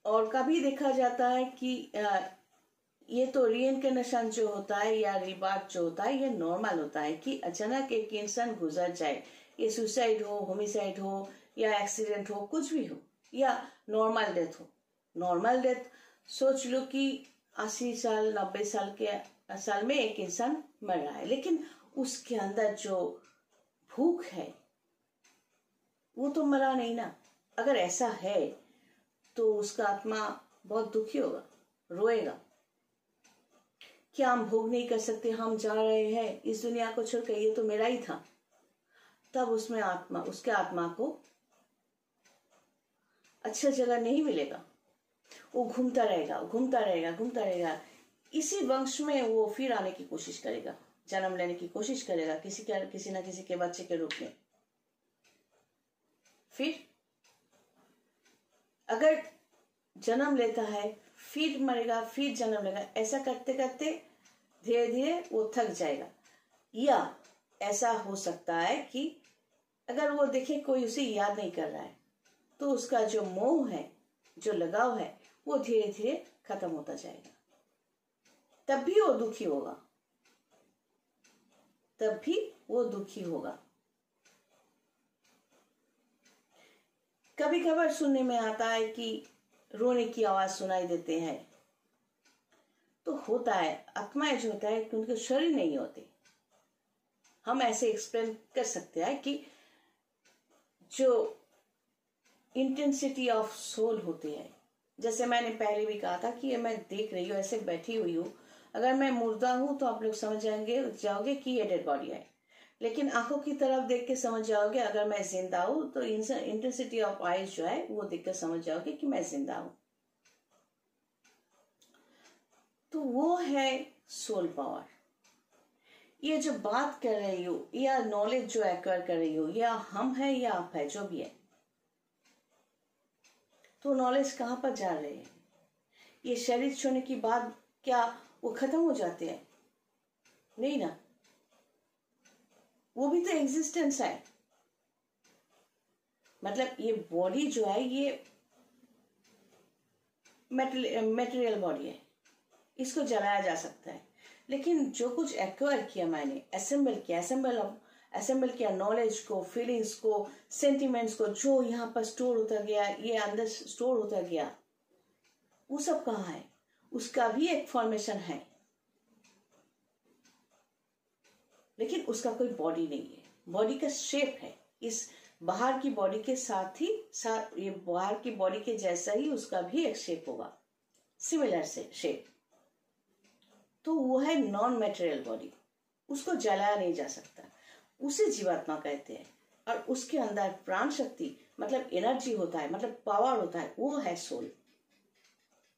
और कभी देखा जाता है कि ये तो रीइंकार्नेशन जो होता है या रिबर्थ जो होता है ये नॉर्मल होता है कि अचानक एक इंसान गुजर जाए, ये सुसाइड हो, होमिसाइड हो या एक्सीडेंट हो, कुछ भी हो, या नॉर्मल डेथ हो। नॉर्मल डेथ सोच लो कि 80 साल 90 साल में एक इंसान मर रहा है, लेकिन उसके अंदर जो भूख है वो तो मरा नहीं ना। अगर ऐसा है तो उसका आत्मा बहुत दुखी होगा, रोएगा। क्या हम भोग नहीं कर सकते, हम जा रहे हैं इस दुनिया को छोड़कर, ये तो मेरा ही था। तब उसमें उसके आत्मा को अच्छा जगह नहीं मिलेगा, वो घूमता रहेगा घूमता रहेगा घूमता रहेगा। इसी वंश में वो फिर आने की कोशिश करेगा, जन्म लेने की कोशिश करेगा किसी ना किसी के बच्चे के रूप में। फिर अगर जन्म लेता है फिर मरेगा, फिर जन्म लेगा, ऐसा करते करते धीरे धीरे वो थक जाएगा। या ऐसा हो सकता है कि अगर वो देखे कोई उसे याद नहीं कर रहा है तो उसका जो मोह है, जो लगाव है, वो धीरे धीरे खत्म होता जाएगा। तब भी वो दुखी होगा, तब भी वो दुखी होगा। कभी कभार सुनने में आता है कि रोने की आवाज सुनाई देते हैं, तो होता है आत्माएं जो होता है कि उनके शरीर नहीं होते। हम ऐसे एक्सप्लेन कर सकते हैं कि जो इंटेंसिटी ऑफ सोल होती है, जैसे मैंने पहले भी कहा था कि ये मैं देख रही हूँ, ऐसे बैठी हुई हूँ, अगर मैं मुर्दा हूं तो आप लोग समझ जाओगे कि ये डेड बॉडी है, लेकिन आंखों की तरफ देख के समझ जाओगे अगर मैं जिंदा हूं तो इंटेंसिटी ऑफ आइज जो है वो देख कर समझ जाओगे कि मैं जिंदा हूं। तो वो है सोल पावर। ये जो बात कर रही हो या नॉलेज जो एक्वायर कर रही हो, या हम है या आप है, जो भी है, तो नॉलेज कहां पर जा रहे हैं? ये शरीर छोड़ने की बात क्या वो खत्म हो जाते हैं? नहीं ना, वो भी तो एग्जिस्टेंस है। मतलब ये बॉडी जो है ये मेटेरियल बॉडी है, इसको जलाया जा सकता है, लेकिन जो कुछ एक्वायर किया मैंने, असेंबल किया नॉलेज को, फीलिंग्स को, सेंटिमेंट्स को, जो यहाँ पर स्टोर होता गया, ये अंदर स्टोर होता गया, वो सब कहाँ है? उसका भी एक फॉर्मेशन है, लेकिन उसका कोई बॉडी नहीं है। बॉडी का शेप है, इस बाहर की बॉडी के साथ ये बाहर की बॉडी के जैसा ही उसका भी एक शेप होगा, सिमिलर से शेप। तो वो है नॉन मैटेरियल बॉडी, उसको जलाया नहीं जा सकता, उसे जीवात्मा कहते हैं। और उसके अंदर प्राण शक्ति मतलब एनर्जी होता है, मतलब पावर होता है, वो है सोल।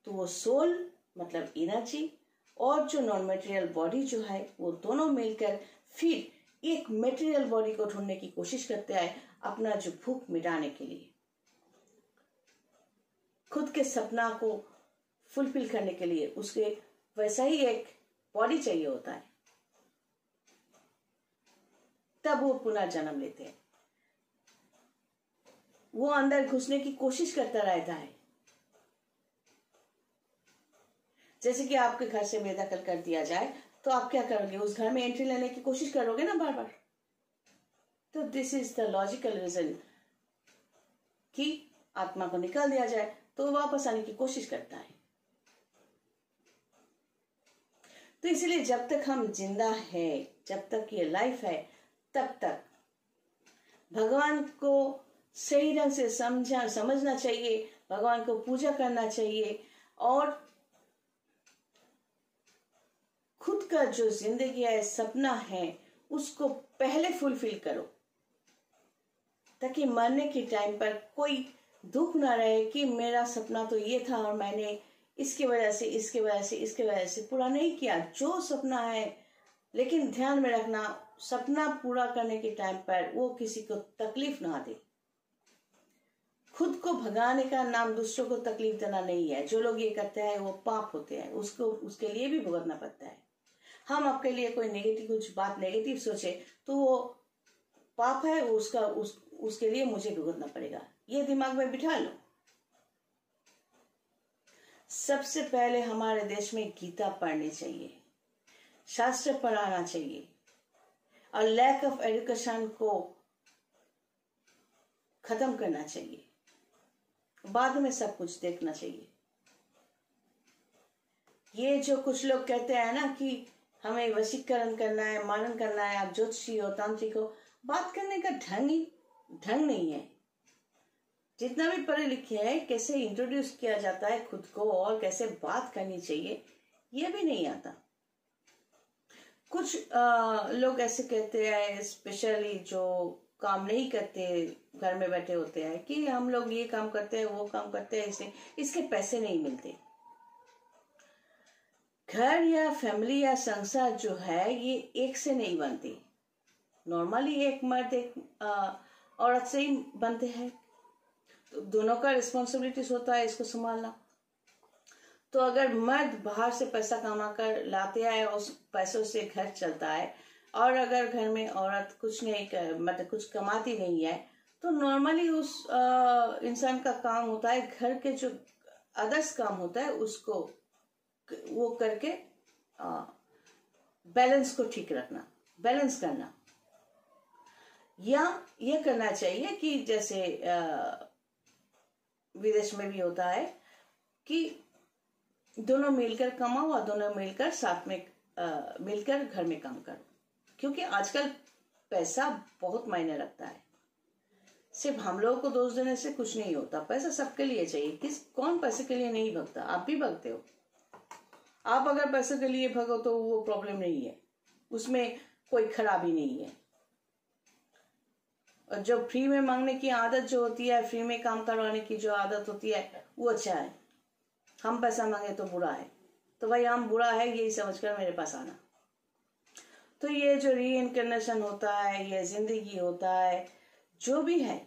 तो वो सोल मतलब एनर्जी और जो नॉन मैटेरियल बॉडी जो है, वो दोनों मिलकर फिर एक मैटेरियल बॉडी को ढूंढने की कोशिश करते हैं अपना जो भूख मिटाने के लिए, खुद के सपना को फुलफिल करने के लिए। उसके वैसा ही एक बॉडी चाहिए होता है, तब वो पुनः जन्म लेते हैं। वो अंदर घुसने की कोशिश करता रहता है। जैसे कि आपके घर से बेदखल कर दिया जाए तो आप क्या करोगे? उस घर में एंट्री लेने की कोशिश करोगे ना बार बार। तो this is the logical reason कि आत्मा को निकाल दिया जाए तो वापस आने की कोशिश करता है। तो इसलिए जब तक हम जिंदा है, जब तक ये लाइफ है, तब तक भगवान को सही ढंग से समझना चाहिए, भगवान को पूजा करना चाहिए, और खुद का जो जिंदगी है, सपना है, उसको पहले फुलफिल करो, ताकि मरने के टाइम पर कोई दुख ना रहे कि मेरा सपना तो ये था और मैंने इसकी वजह से पूरा नहीं किया। जो सपना है, लेकिन ध्यान में रखना, सपना पूरा करने के टाइम पर वो किसी को तकलीफ ना दे। खुद को भगाने का नाम दूसरों को तकलीफ देना नहीं है। जो लोग ये करते हैं वो पाप होते हैं, उसके लिए भी भुगतना पड़ता है। हम आपके लिए कोई कुछ बात नेगेटिव सोचे तो वो पाप है, उसके लिए मुझे भुगतना पड़ेगा। ये दिमाग में बिठा लो। सबसे पहले हमारे देश में गीता पढ़नी चाहिए, शास्त्र पढ़ाना चाहिए, और लैक ऑफ एजुकेशन को खत्म करना चाहिए। बाद में सब कुछ देखना चाहिए। ये जो कुछ लोग कहते हैं ना कि हमें वशीकरण करना है, मानन करना है, आप ज्योतिषी हो, तांत्रिक हो, बात करने का ढंग नहीं है। जितना भी पढ़े लिखे हैं, कैसे इंट्रोड्यूस किया जाता है खुद को और कैसे बात करनी चाहिए, ये भी नहीं आता। कुछ लोग ऐसे कहते हैं, स्पेशली जो काम नहीं करते, घर में बैठे होते हैं, कि हम लोग ये काम करते हैं, वो काम करते हैं, इसके पैसे नहीं मिलते। घर या फैमिली या संसार जो है ये एक से नहीं बनती। नॉर्मली एक मर्द एक औरत से ही बनते हैं, तो दोनों का रिस्पॉन्सिबिलिटीज होता है इसको संभालना। तो अगर मर्द बाहर से पैसा कमा कर लाते हैं, उस पैसों से घर चलता है, और अगर घर में औरत कुछ नहीं कर, मतलब कुछ कमाती नहीं है, तो नॉर्मली उस इंसान का काम होता है घर के जो अदर्स काम होता है उसको वो करके बैलेंस को ठीक रखना, बैलेंस करना। या ये करना चाहिए कि जैसे विदेश में भी होता है कि दोनों मिलकर कमाओ और दोनों मिलकर साथ में मिलकर घर में काम करो, क्योंकि आजकल पैसा बहुत मायने रखता है। सिर्फ हम लोगों को दोष देने से कुछ नहीं होता, पैसा सबके लिए चाहिए। कौन पैसे के लिए नहीं भगता? आप भी भगते हो। आप अगर पैसे के लिए भगो तो वो प्रॉब्लम नहीं है, उसमें कोई खराबी नहीं है। और जो फ्री में मांगने की आदत जो होती है, फ्री में काम करवाने की जो आदत होती है, वो अच्छा है। हम पैसा मांगे तो बुरा है, तो भाई हम बुरा है यही समझकर मेरे पास आना। तो ये जो रीइंकार्नेशन होता है, ये जिंदगी होता है, जो भी है,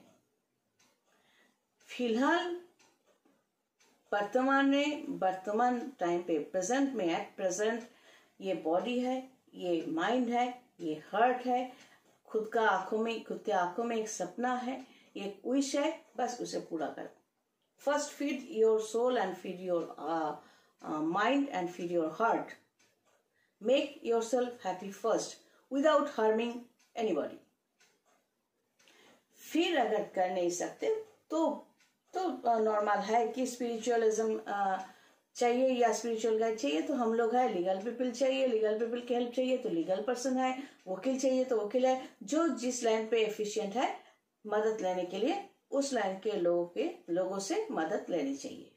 फिलहाल वर्तमान टाइम पे, प्रेजेंट में, एट प्रेजेंट ये बॉडी है, ये माइंड है, ये हार्ट है, खुद के आंखों में एक सपना है, एक विश है, बस उसे पूरा करो। First feed your soul and feed your mind and feed your heart. Make yourself happy first without harming anybody. फिर अगर कर नहीं सकते तो नॉर्मल है कि स्पिरिचुअलिज्म चाहिए या स्पिरिचुअल गाइड चाहिए तो हम लोग है, लीगल पीपल चाहिए, लीगल पीपल की हेल्प चाहिए तो लीगल पर्सन है, वकील चाहिए तो वकील है, जो जिस लाइन पे एफिशिएंट है मदद लेने के लिए उस लाइन के लोगों से मदद लेनी चाहिए।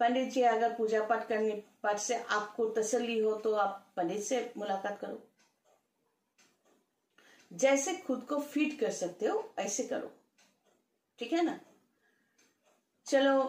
पंडित जी अगर पूजा पाठ से आपको तसल्ली हो तो आप पंडित से मुलाकात करो। जैसे खुद को फीड कर सकते हो ऐसे करो, ठीक है ना। चलो